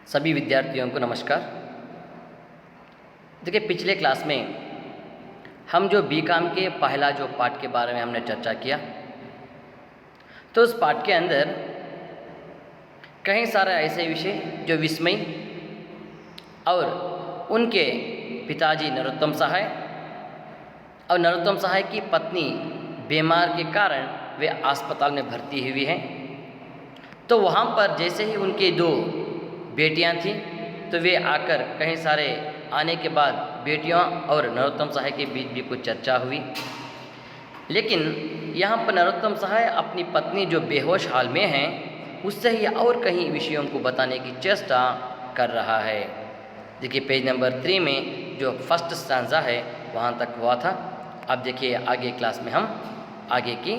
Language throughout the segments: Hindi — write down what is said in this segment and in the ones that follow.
सभी विद्यार्थियों को नमस्कार। देखिए, पिछले क्लास में हम जो बीकॉम के पहला जो पाठ के बारे में हमने चर्चा किया, तो उस पाठ के अंदर कई सारे ऐसे विषय जो विस्मय और उनके पिताजी नरोत्तम सहाय और नरोत्तम सहाय की पत्नी बीमार के कारण वे अस्पताल में भर्ती हुई हैं। तो वहाँ पर जैसे ही उनके दो बेटियां थीं, तो वे आकर कहीं सारे आने के बाद बेटियों और नरोत्तम सहाय के बीच भी कुछ चर्चा हुई। लेकिन यहाँ पर नरोत्तम सहाय अपनी पत्नी जो बेहोश हाल में हैं, उससे ही और कहीं विषयों को बताने की चेष्टा कर रहा है। देखिए, पेज नंबर 3 में जो फर्स्ट स्टांजा है वहाँ तक हुआ था। अब देखिए, आगे क्लास में हम आगे की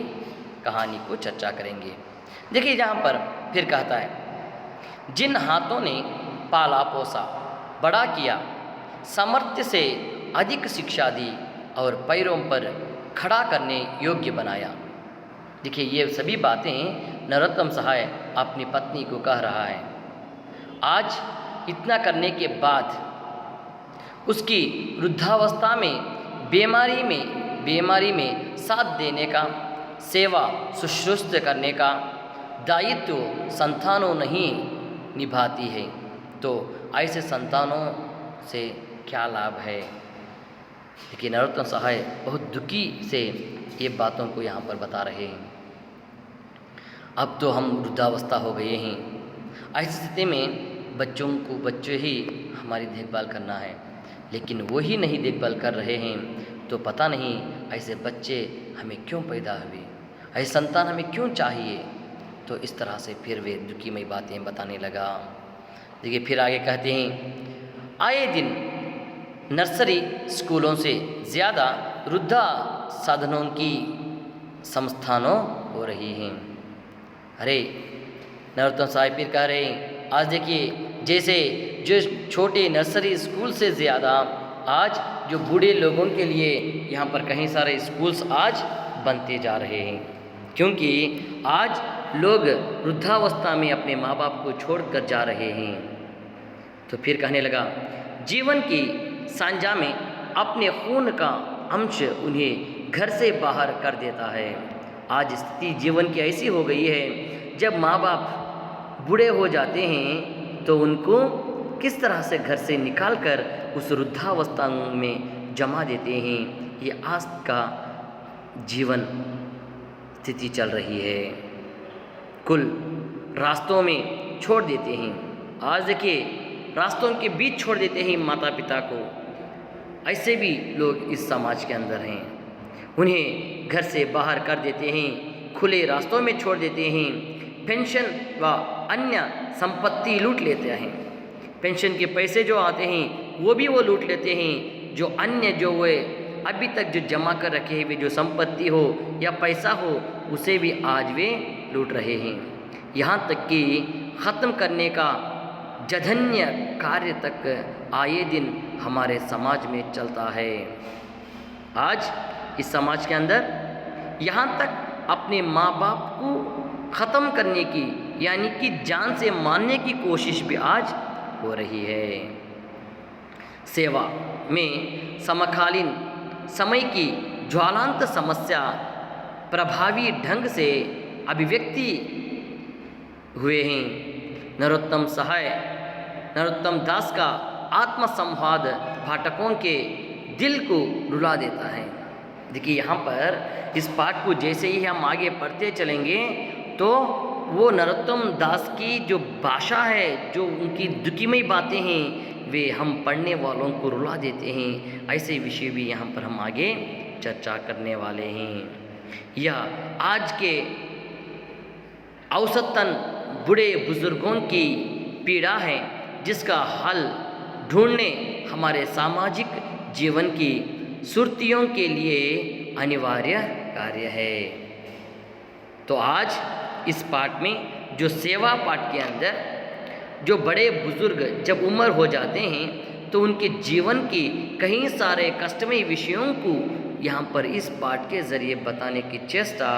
कहानी को चर्चा करेंगे। देखिए, यहाँ पर फिर कहता है, जिन हाथों ने पाला पोसा, बड़ा किया, सामर्थ्य से अधिक शिक्षा दी और पैरों पर खड़ा करने योग्य बनाया। देखिए, ये सभी बातें नरोत्तम सहाय अपनी पत्नी को कह रहा है। आज इतना करने के बाद उसकी वृद्धावस्था में बीमारी में साथ देने का, सेवा शुश्रूषा करने का दायित्व संतानों नहीं निभाती है, तो ऐसे संतानों से क्या लाभ है। देखिए, नरोत्तम सहाय बहुत दुखी से ये बातों को यहाँ पर बता रहे हैं। अब तो हम वृद्धावस्था हो गए हैं, ऐसी स्थिति में बच्चे ही हमारी देखभाल करना है, लेकिन वो ही नहीं देखभाल कर रहे हैं, तो पता नहीं ऐसे बच्चे हमें क्यों पैदा हुए, ऐसे संतान हमें क्यों चाहिए। तो इस तरह से फिर वे दुखीमय बातें बताने लगा। देखिए, फिर आगे कहते हैं, आए दिन नर्सरी स्कूलों से ज़्यादा वृद्धा साधनों की संस्थानों हो रही हैं। अरे, नरोत्तम सहाय फिर कह रहे हैं, आज देखिए, जैसे जो छोटे नर्सरी स्कूल से ज़्यादा आज जो बूढ़े लोगों के लिए यहाँ पर कई सारे स्कूल्स आज बनते जा रहे हैं, क्योंकि आज लोग वृद्धावस्था में अपने माँ बाप को छोड़कर जा रहे हैं। तो फिर कहने लगा, जीवन की सांझा में अपने खून का अंश उन्हें घर से बाहर कर देता है। आज स्थिति जीवन की ऐसी हो गई है, जब माँ बाप बूढ़े हो जाते हैं तो उनको किस तरह से घर से निकाल कर उस वृद्धावस्था में जमा देते हैं। ये आज का जीवन स्थिति चल रही है। कुल रास्तों में छोड़ देते हैं। आज देखिए, रास्तों के बीच छोड़ देते हैं माता पिता को। ऐसे भी लोग इस समाज के अंदर हैं। उन्हें घर से बाहर कर देते हैं, खुले रास्तों में छोड़ देते हैं, पेंशन व अन्य संपत्ति लूट लेते हैं। पेंशन के पैसे जो आते हैं वो भी वो लूट लेते हैं। जो अन्य जो वे अभी तक जो जमा कर रखे हैं, वे जो संपत्ति हो या पैसा हो, उसे भी आज वे लूट रहे हैं। यहाँ तक कि ख़त्म करने का जघन्य कार्य तक आए दिन हमारे समाज में चलता है। आज इस समाज के अंदर यहाँ तक अपने माँ बाप को ख़त्म करने की, यानी कि जान से मारने की कोशिश भी आज हो रही है। सेवा में समकालीन समय की ज्वलंत समस्या प्रभावी ढंग से अभिव्यक्ति हुए हैं। नरोत्तम दास का आत्मसंवाद पाठकों के दिल को रुला देता है। देखिए, यहाँ पर इस पाठ को जैसे ही हम आगे पढ़ते चलेंगे, तो वो नरोत्तम दास की जो भाषा है, जो उनकी दुखीमय बातें हैं, वे हम पढ़ने वालों को रुला देते हैं। ऐसे विषय भी यहाँ पर हम आगे चर्चा करने वाले हैं। यह आज के औसतन बूढ़े बुजुर्गों की पीड़ा है, जिसका हल ढूंढने हमारे सामाजिक जीवन की सुर्तियों के लिए अनिवार्य कार्य है। तो आज इस पाठ में जो सेवा पाठ के अंदर जो बड़े बुजुर्ग जब उम्र हो जाते हैं, तो उनके जीवन की कई सारे कष्टमय विषयों को यहाँ पर इस पाठ के ज़रिए बताने की चेष्टा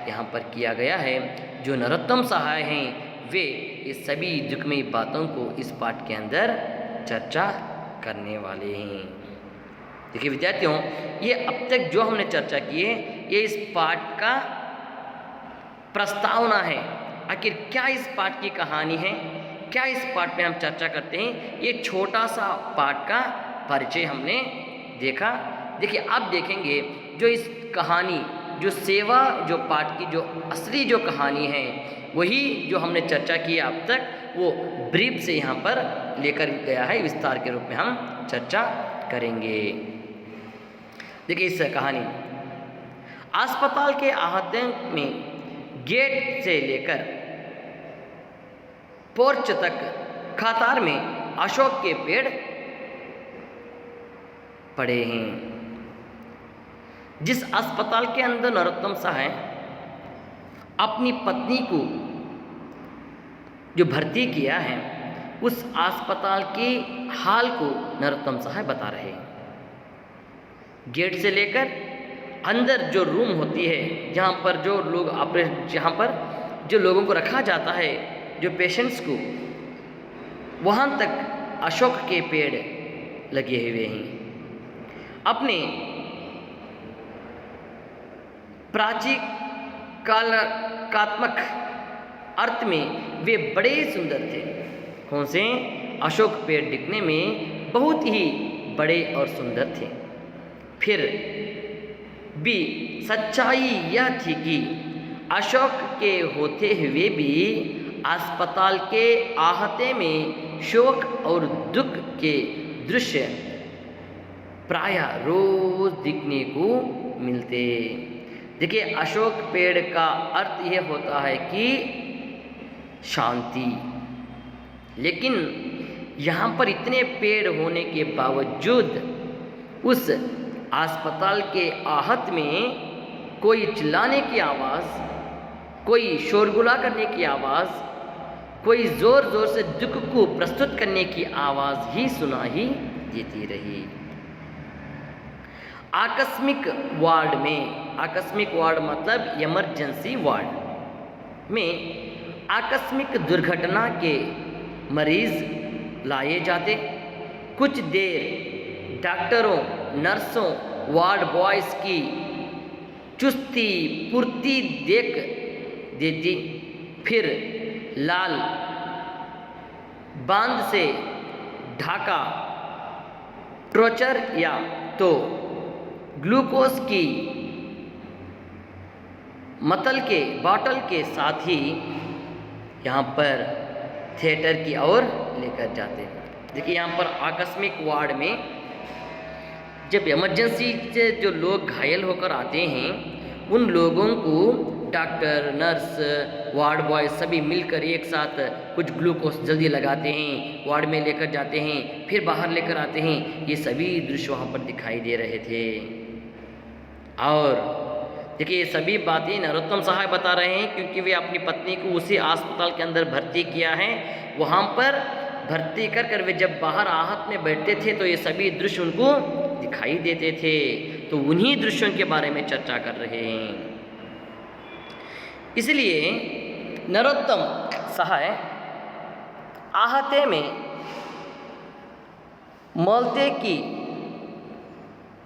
यहाँ पर किया गया है। जो नरोत्तम सहाय हैं, वे ये सभी दुखमयी बातों को इस पाठ के अंदर चर्चा करने वाले हैं। देखिए विद्यार्थियों, ये अब तक जो हमने चर्चा की है ये इस पाठ का प्रस्तावना है। आखिर क्या इस पाठ की कहानी है, क्या इस पाठ में हम चर्चा करते हैं, ये छोटा सा पाठ का परिचय हमने देखा। देखिए अब देखेंगे जो इस कहानी, जो सेवा, जो पाठ की जो असली जो कहानी है, वही जो हमने चर्चा की अब तक, वो ब्रीफ से यहाँ पर लेकर गया है, विस्तार के रूप में हम चर्चा करेंगे। देखिए इस कहानी, अस्पताल के अहाते में गेट से लेकर पोर्च तक कतार में अशोक के पेड़ पड़े हैं। जिस अस्पताल के अंदर नरोत्तम सहाय अपनी पत्नी को जो भर्ती किया है, उस अस्पताल के हाल को नरोत्तम सहाय बता रहे हैं। गेट से लेकर अंदर जो रूम होती है, जहाँ पर जो लोग जहाँ पर जो लोगों को रखा जाता है, जो पेशेंट्स को, वहाँ तक अशोक के पेड़ लगे हुए हैं। अपने प्राचीकात्मक अर्थ में वे बड़े सुंदर थे। कौन से? अशोक पेड़ दिखने में बहुत ही बड़े और सुंदर थे। फिर भी सच्चाई यह थी कि अशोक के होते हुए भी अस्पताल के अहाते में शोक और दुख के दृश्य प्रायः रोज दिखने को मिलते। देखिए अशोक पेड़ का अर्थ यह होता है कि शांति, लेकिन यहाँ पर इतने पेड़ होने के बावजूद उस अस्पताल के आहत में कोई चिल्लाने की आवाज़, कोई शोरगुला करने की आवाज़, कोई ज़ोर ज़ोर से दुख को प्रस्तुत करने की आवाज़ ही सुना ही देती रही। आकस्मिक वार्ड में, आकस्मिक वार्ड मतलब इमरजेंसी वार्ड में आकस्मिक दुर्घटना के मरीज लाए जाते। कुछ देर डॉक्टरों, नर्सों, वार्ड बॉयज़ की चुस्ती पूर्ति देख देती। फिर लाल बांध से ढाका ट्रोचर या तो ग्लूकोज की मतल के बॉटल के साथ ही यहाँ पर थिएटर की ओर लेकर जाते। देखिए यहाँ पर आकस्मिक वार्ड में जब इमरजेंसी से जो लोग घायल होकर आते हैं, उन लोगों को डॉक्टर, नर्स, वार्ड बॉय सभी मिलकर एक साथ कुछ ग्लूकोज जल्दी लगाते हैं, वार्ड में लेकर जाते हैं, फिर बाहर लेकर आते हैं। ये सभी दृश्य वहाँ पर दिखाई दे रहे थे। और देखिए ये सभी बातें नरोत्तम सहाय बता रहे हैं, क्योंकि वे अपनी पत्नी को उसी अस्पताल के अंदर भर्ती किया है। वहाँ पर भर्ती कर वे जब बाहर आहत में बैठते थे तो ये सभी दृश्य उनको दिखाई देते थे। तो उन्हीं दृश्यों के बारे में चर्चा कर रहे हैं। इसलिए नरोत्तम सहाय आहते में मलते की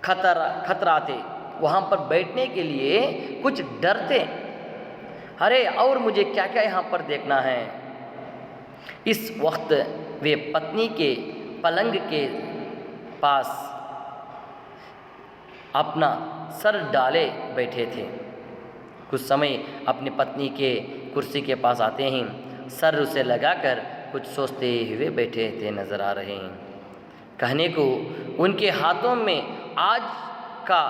खतराते, वहाँ पर बैठने के लिए कुछ डरते। अरे और मुझे क्या क्या यहाँ पर देखना है। इस वक्त वे पत्नी के पलंग के पास अपना सर डाले बैठे थे। कुछ समय अपनी पत्नी के कुर्सी के पास आते हैं, सर उसे लगाकर कुछ सोचते हुए बैठे थे नज़र आ रहे हैं। कहने को उनके हाथों में आज का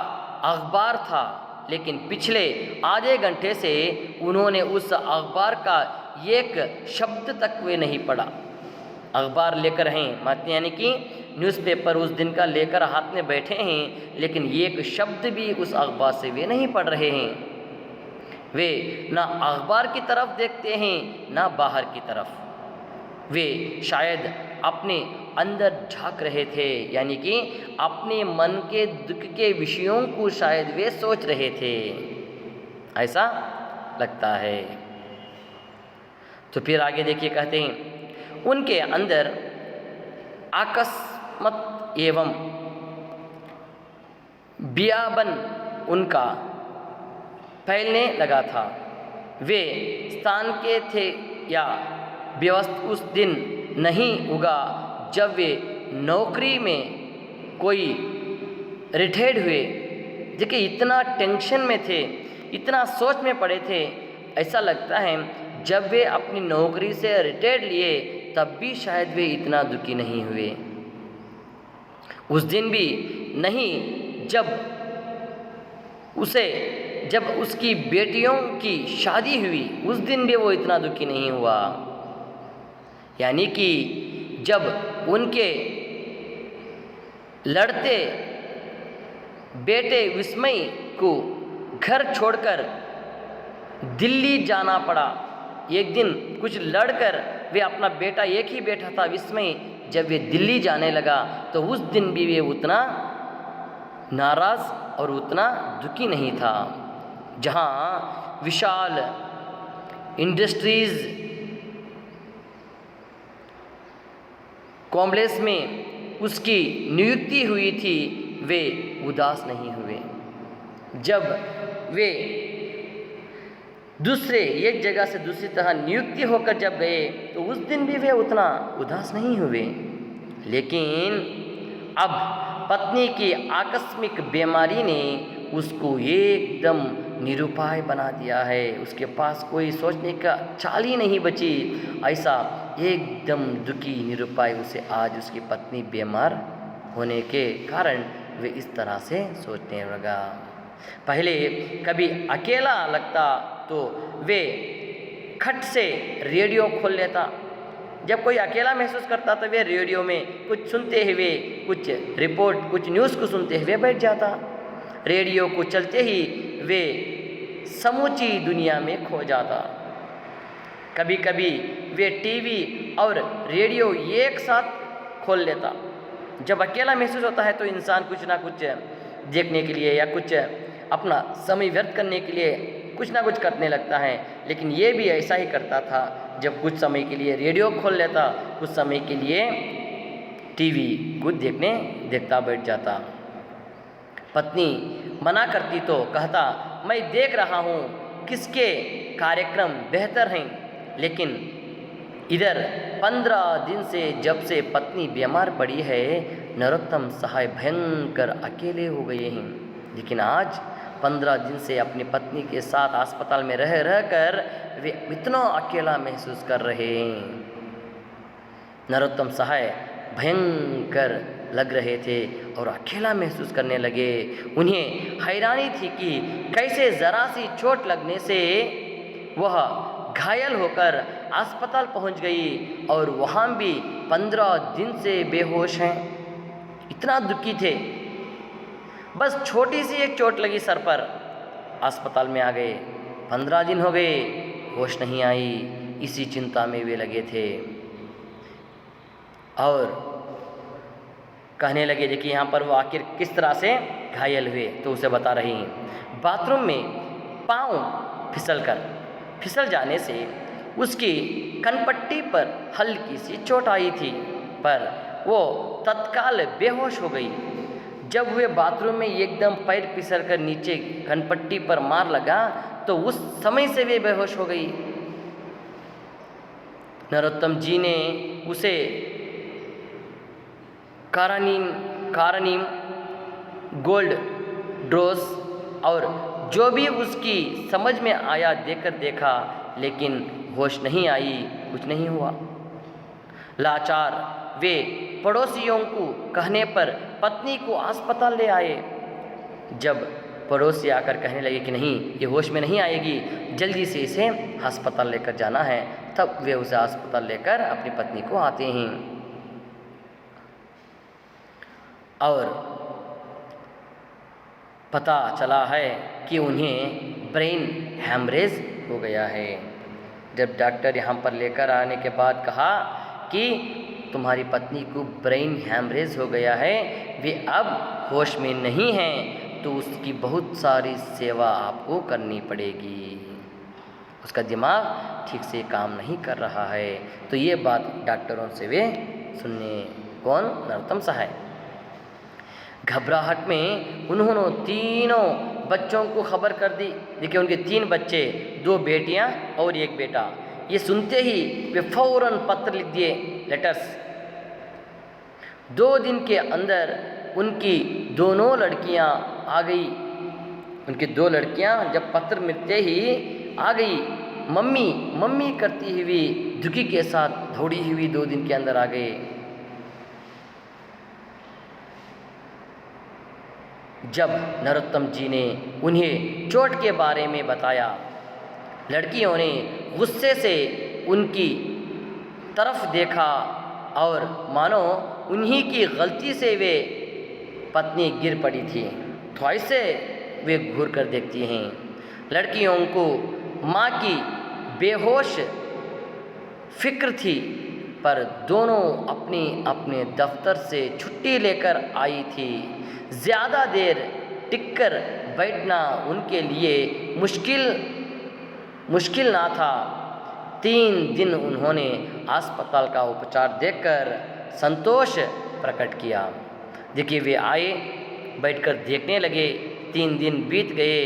अखबार था, लेकिन पिछले आधे घंटे से उन्होंने उस अखबार का एक शब्द तक वे नहीं पढ़ा। अखबार लेकर हैं मतलब यानी कि न्यूज़पेपर उस दिन का लेकर हाथ में बैठे हैं, लेकिन एक शब्द भी उस अखबार से वे नहीं पढ़ रहे हैं। वे ना अखबार की तरफ देखते हैं ना बाहर की तरफ। वे शायद अपने अंदर झांक रहे थे, यानी कि अपने मन के दुख के विषयों को शायद वे सोच रहे थे, ऐसा लगता है। तो फिर आगे देखिए, कहते हैं उनके अंदर अकस्मात एवं बियाबन उनका फैलने लगा था। वे स्थान के थे या व्यवस्था उस दिन नहीं उगा जब वे नौकरी में कोई रिटायर्ड हुए। देखिए, इतना टेंशन में थे, इतना सोच में पड़े थे, ऐसा लगता है जब वे अपनी नौकरी से रिटायर्ड लिए तब भी शायद वे इतना दुखी नहीं हुए। उस दिन भी नहीं जब उसकी बेटियों की शादी हुई, उस दिन भी वो इतना दुखी नहीं हुआ। यानी कि जब उनके लड़ते बेटे विस्मय को घर छोड़कर दिल्ली जाना पड़ा। एक दिन कुछ लड़कर वे अपना बेटा, एक ही बेटा था विस्मय, जब वे दिल्ली जाने लगा तो उस दिन भी वे उतना नाराज़ और उतना दुखी नहीं था। जहाँ विशाल इंडस्ट्रीज कॉम्प्लेक्स में उसकी नियुक्ति हुई थी, वे उदास नहीं हुए। जब वे दूसरे एक जगह से दूसरी तरह नियुक्ति होकर जब गए तो उस दिन भी वे उतना उदास नहीं हुए। लेकिन अब पत्नी की आकस्मिक बीमारी ने उसको एकदम निरुपाय बना दिया है। उसके पास कोई सोचने का चाल ही नहीं बची। ऐसा एकदम दुखी निरुपाय उसे आज उसकी पत्नी बीमार होने के कारण वे इस तरह से सोचने लगा। पहले कभी अकेला लगता तो वे खट से रेडियो खोल लेता। जब कोई अकेला महसूस करता तो वे रेडियो में कुछ सुनते हुए, कुछ रिपोर्ट, कुछ न्यूज़ को सुनते हुए बैठ जाता। रेडियो को चलते ही वे समूची दुनिया में खो जाता। कभी कभी वे टीवी और रेडियो एक साथ खोल लेता। जब अकेला महसूस होता है तो इंसान कुछ ना कुछ देखने के लिए या कुछ अपना समय व्यर्थ करने के लिए कुछ ना कुछ करने लगता है। लेकिन ये भी ऐसा ही करता था। जब कुछ समय के लिए रेडियो खोल लेता, कुछ समय के लिए टीवी कुछ देखता बैठ जाता। पत्नी मना करती तो कहता, मैं देख रहा हूँ किसके कार्यक्रम बेहतर हैं। लेकिन इधर 15 दिन से जब से पत्नी बीमार पड़ी है, नरोत्तम सहाय भयंकर अकेले हो गए हैं। लेकिन आज 15 दिन से अपनी पत्नी के साथ अस्पताल में रह कर वे इतना अकेला महसूस कर रहे हैं। नरोत्तम सहाय भयंकर लग रहे थे और अकेला महसूस करने लगे। उन्हें हैरानी थी कि कैसे ज़रा सी चोट लगने से वह घायल होकर अस्पताल पहुंच गई और वहाँ भी 15 दिन से बेहोश हैं। इतना दुखी थे। बस छोटी सी एक चोट लगी सर पर, अस्पताल में आ गए। 15 दिन हो गए, होश नहीं आई। इसी चिंता में वे लगे थे और कहने लगे देखिए यहाँ पर वो आखिर किस तरह से घायल हुए। तो उसे बता रही हैं, बाथरूम में पाँव फिसल जाने से उसकी कनपट्टी पर हल्की सी चोट आई थी, पर वो तत्काल बेहोश हो गई। जब वे बाथरूम में एकदम पैर फिसल कर नीचे कनपट्टी पर मार लगा तो उस समय से वे बेहोश हो गई। नरोत्तम जी ने उसे कारानीम गोल्ड ड्रोस और जो भी उसकी समझ में आया देकर देखा, लेकिन होश नहीं आई, कुछ नहीं हुआ। लाचार वे पड़ोसियों को कहने पर पत्नी को अस्पताल ले आए। जब पड़ोसी आकर कहने लगे कि नहीं, ये होश में नहीं आएगी, जल्दी से इसे अस्पताल लेकर जाना है, तब वे उसे अस्पताल लेकर अपनी पत्नी को आते हैं और पता चला है कि उन्हें ब्रेन हैमरेज हो गया है। जब डॉक्टर यहाँ पर लेकर आने के बाद कहा कि तुम्हारी पत्नी को ब्रेन हैमरेज हो गया है, वे अब होश में नहीं हैं, तो उसकी बहुत सारी सेवा आपको करनी पड़ेगी। उसका दिमाग ठीक से काम नहीं कर रहा है। तो ये बात डॉक्टरों से वे सुनने, कौन, नरोत्तम सहाय। घबराहट में उन्होंने तीनों बच्चों को खबर कर दी। देखिए उनके 3 बच्चे, 2 बेटियां और 1 बेटा। ये सुनते ही वे फौरन पत्र लिख दिए, लेटर्स। 2 दिन के अंदर उनकी दोनों लड़कियां आ गई। उनकी 2 लड़कियां जब पत्र मिलते ही आ गई, मम्मी मम्मी करती हुई दुखी के साथ दौड़ी हुई 2 दिन के अंदर आ गए। जब नरोत्तम जी ने उन्हें चोट के बारे में बताया, लड़कियों ने गुस्से से उनकी तरफ देखा और मानो उन्हीं की गलती से वे पत्नी गिर पड़ी थी। तो ऐसे वे घूर कर देखती हैं। लड़कियों को माँ की बेहोश फिक्र थी, पर दोनों अपने अपने दफ्तर से छुट्टी लेकर आई थी। ज़्यादा देर टिककर बैठना उनके लिए मुश्किल ना था। 3 दिन उन्होंने अस्पताल का उपचार देखकर संतोष प्रकट किया। देखिए वे आए, बैठकर देखने लगे। 3 दिन बीत गए,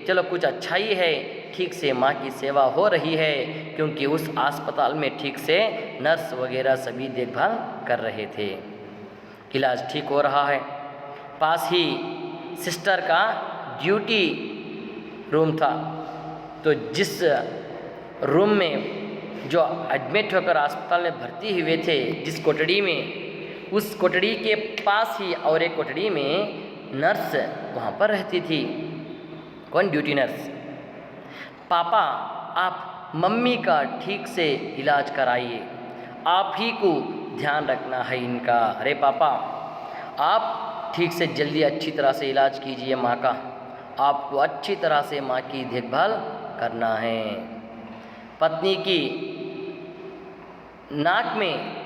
चलो कुछ अच्छा ही है, ठीक से माँ की सेवा हो रही है, क्योंकि उस अस्पताल में ठीक से नर्स वगैरह सभी देखभाल कर रहे थे। इलाज ठीक हो रहा है। पास ही सिस्टर का ड्यूटी रूम था। तो जिस रूम में जो एडमिट होकर अस्पताल में भर्ती हुए थे, जिस कोठड़ी में, उस कोठड़ी के पास ही और एक कोठड़ी में नर्स वहाँ पर रहती थी। कौन? Duty nurse. पापा आप मम्मी का ठीक से इलाज कराइए, आप ही को ध्यान रखना है इनका। अरे पापा आप ठीक से जल्दी अच्छी तरह से इलाज कीजिए माँ का, आपको अच्छी तरह से माँ की देखभाल करना है। पत्नी की नाक में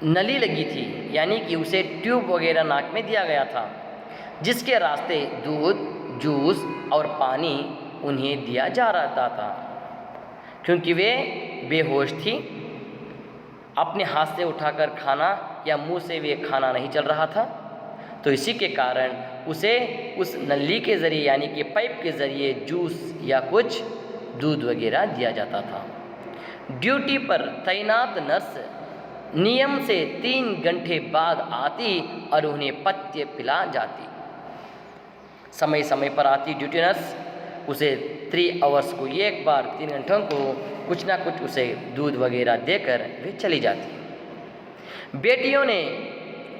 नली लगी थी, यानी कि उसे ट्यूब वगैरह नाक में दिया गया था, जिसके रास्ते दूध, जूस और पानी उन्हें दिया जा रहा था। क्योंकि वे बेहोश थी, अपने हाथ से उठाकर खाना या मुंह से वे खाना नहीं चल रहा था, तो इसी के कारण उसे उस नली के ज़रिए यानी कि पाइप के ज़रिए जूस या कुछ दूध वगैरह दिया जाता था। ड्यूटी पर तैनात नर्स नियम से 3 घंटे बाद आती और उन्हें पथ्य पिला जाती। समय समय पर आती ड्यूटी नर्स, उसे 3 आवर्स को एक बार 3 घंटों को कुछ ना कुछ उसे दूध वगैरह देकर वे चली जाती। बेटियों ने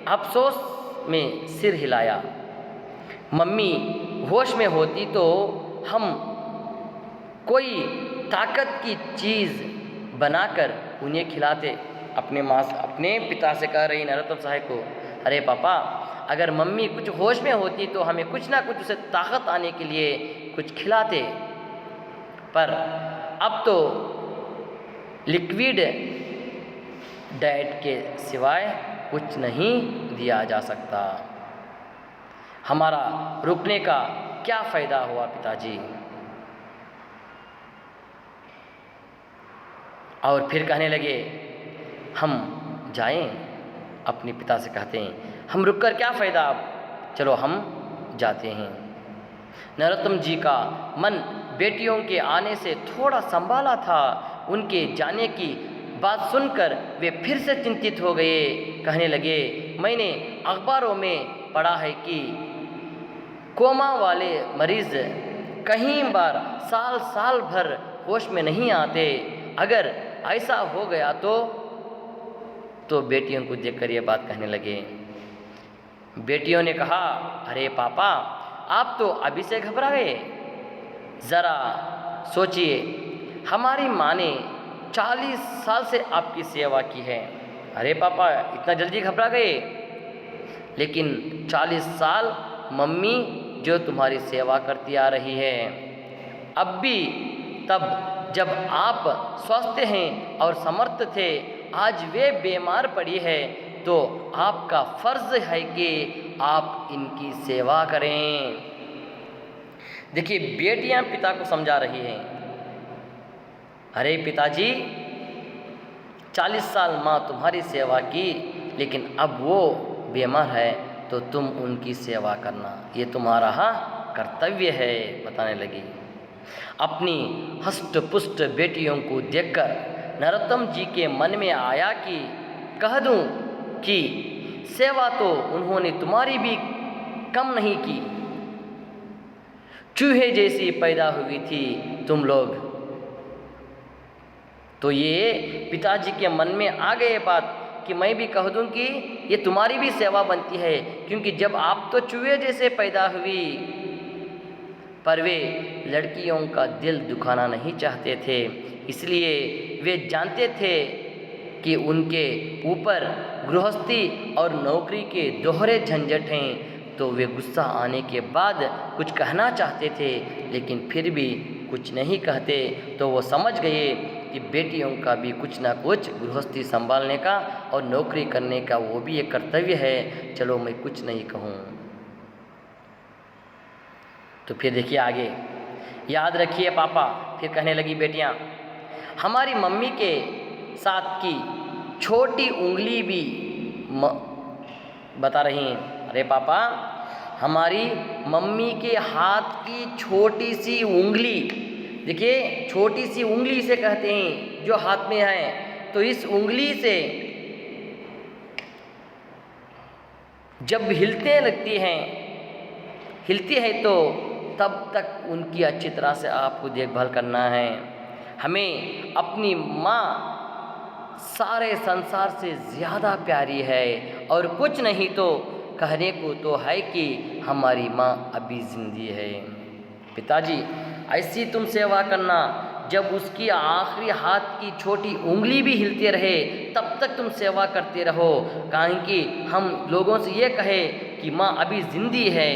अफसोस में सिर हिलाया। मम्मी होश में होती तो हम कोई ताकत की चीज़ बनाकर उन्हें खिलाते। अपने पिता से कह रही नरोत्तम सहाय को, अरे पापा अगर मम्मी कुछ होश में होती तो हमें कुछ ना कुछ उसे ताकत आने के लिए कुछ खिलाते, पर अब तो लिक्विड डाइट के सिवाय कुछ नहीं दिया जा सकता। हमारा रुकने का क्या फ़ायदा हुआ पिताजी। और फिर कहने लगे, हम जाएं। अपने पिता से कहते हैं, हम रुककर क्या फ़ायदा, अब चलो हम जाते हैं। नरोत्तम जी का मन बेटियों के आने से थोड़ा संभाला था। उनके जाने की बात सुनकर वे फिर से चिंतित हो गए। कहने लगे, मैंने अखबारों में पढ़ा है कि कोमा वाले मरीज़ कहीं बार साल भर होश में नहीं आते। अगर ऐसा हो गया तो बेटियों को देखकर ये बात कहने लगे। बेटियों ने कहा, अरे पापा आप तो अभी से घबरा गए, ज़रा सोचिए, हमारी माँ ने 40 साल से आपकी सेवा की है। अरे पापा इतना जल्दी घबरा गए, लेकिन 40 साल मम्मी जो तुम्हारी सेवा करती आ रही है, अब भी तब जब आप स्वस्थ हैं और समर्थ थे, आज वे बीमार पड़ी है, तो आपका फ़र्ज़ है कि आप इनकी सेवा करें। देखिए बेटियां पिता को समझा रही हैं, अरे पिताजी 40 साल माँ तुम्हारी सेवा की, लेकिन अब वो बीमार है तो तुम उनकी सेवा करना, ये तुम्हारा कर्तव्य है, बताने लगी। अपनी हष्ट पुष्ट बेटियों को देखकर नरोत्तम जी के मन में आया कि कह दूं कि सेवा तो उन्होंने तुम्हारी भी कम नहीं की, चूहे जैसी पैदा हुई थी तुम लोग। तो ये पिताजी के मन में आ गए बात कि मैं भी कह दूं कि ये तुम्हारी भी सेवा बनती है, क्योंकि जब आप तो चूहे जैसे पैदा हुई, पर वे लड़कियों का दिल दुखाना नहीं चाहते थे, इसलिए वे जानते थे कि उनके ऊपर गृहस्थी और नौकरी के दोहरे झंझट हैं, तो वे गुस्सा आने के बाद कुछ कहना चाहते थे, लेकिन फिर भी कुछ नहीं कहते। तो वो समझ गए कि बेटियों का भी कुछ ना कुछ गृहस्थी संभालने का और नौकरी करने का वो भी एक कर्तव्य है, चलो मैं कुछ नहीं कहूँ। तो फिर देखिए आगे, याद रखिए पापा, फिर कहने लगी बेटियां, हमारी मम्मी के साथ की छोटी उंगली भी बता रही हैं, अरे पापा हमारी मम्मी के हाथ की छोटी सी उंगली, देखिए छोटी सी उंगली से कहते हैं जो हाथ में है, तो इस उंगली से जब हिलती है तो तब तक उनकी अच्छी तरह से आपको देखभाल करना है। हमें अपनी माँ सारे संसार से ज़्यादा प्यारी है, और कुछ नहीं तो कहने को तो है कि हमारी माँ अभी जिंदी है। पिताजी ऐसी तुम सेवा करना, जब उसकी आखिरी हाथ की छोटी उंगली भी हिलती रहे तब तक तुम सेवा करते रहो, कहीं कि हम लोगों से ये कहे कि माँ अभी जिंदी है।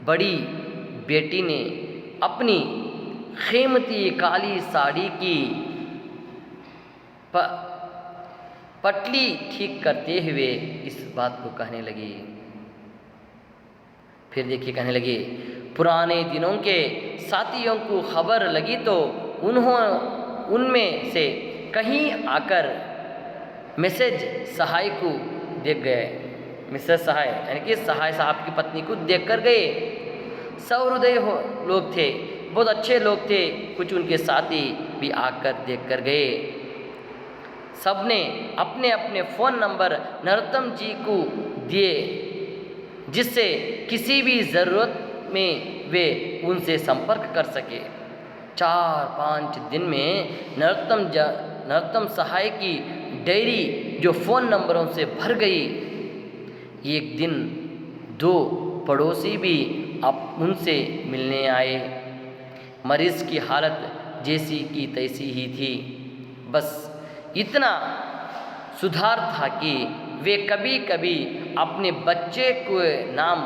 बड़ी बेटी ने अपनी कीमती काली साड़ी की पटली ठीक करते हुए इस बात को कहने लगी। फिर देखिए कहने लगी, पुराने दिनों के साथियों को खबर लगी तो उनमें से कहीं आकर मिसेज सहाय को देख गए। मिसेज सहाय यानी कि सहाय साहब की पत्नी को देख कर गए। सहृदय लोग थे, बहुत अच्छे लोग थे। कुछ उनके साथी भी आकर देख कर गए। सबने अपने अपने फ़ोन नंबर नरोत्तम जी को दिए, जिससे किसी भी ज़रूरत में वे उनसे संपर्क कर सके। 4-5 दिन में नरोत्तम सहाय की डायरी जो फ़ोन नंबरों से भर गई। एक दिन 2 पड़ोसी भी अब उनसे मिलने आए। मरीज़ की हालत जैसी की तैसी ही थी, बस इतना सुधार था कि वे कभी कभी अपने बच्चे को नाम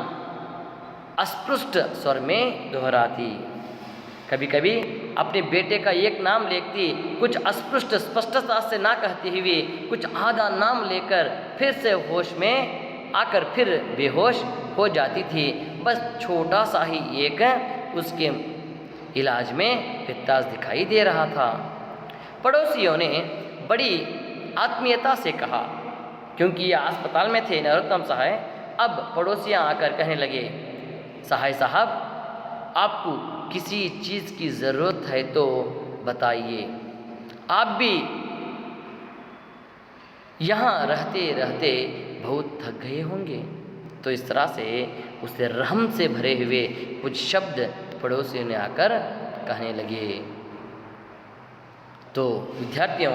अस्पष्ट स्वर में दोहराती, कभी कभी अपने बेटे का एक नाम लेती, कुछ अस्पष्ट स्पष्टता से ना कहती हुई कुछ आधा नाम लेकर फिर से होश में आकर फिर बेहोश हो जाती थी। बस छोटा सा ही एक उसके इलाज में पित्तास दिखाई दे रहा था। पड़ोसियों ने बड़ी आत्मीयता से कहा, क्योंकि ये अस्पताल में थे नरोत्तम सहाय। अब पड़ोसियां आकर कहने लगे, सहाय साहब आपको किसी चीज़ की ज़रूरत है तो बताइए, आप भी यहाँ रहते रहते बहुत थक गए होंगे। तो इस तरह से उसे रहम से भरे हुए कुछ शब्द पड़ोसियों ने आकर कहने लगे। तो विद्यार्थियों,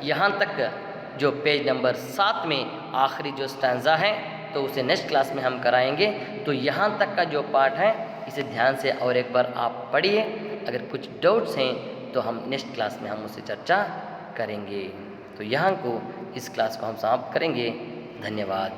यहाँ तक जो पेज नंबर 7 में आखिरी जो स्टैंजा है तो उसे नेक्स्ट क्लास में हम कराएंगे। तो यहाँ तक का जो पार्ट है इसे ध्यान से और एक बार आप पढ़िए। अगर कुछ डाउट्स हैं तो हम नेक्स्ट क्लास में हम उसे चर्चा करेंगे। तो यहाँ को इस क्लास को हम समाप्त करेंगे। धन्यवाद।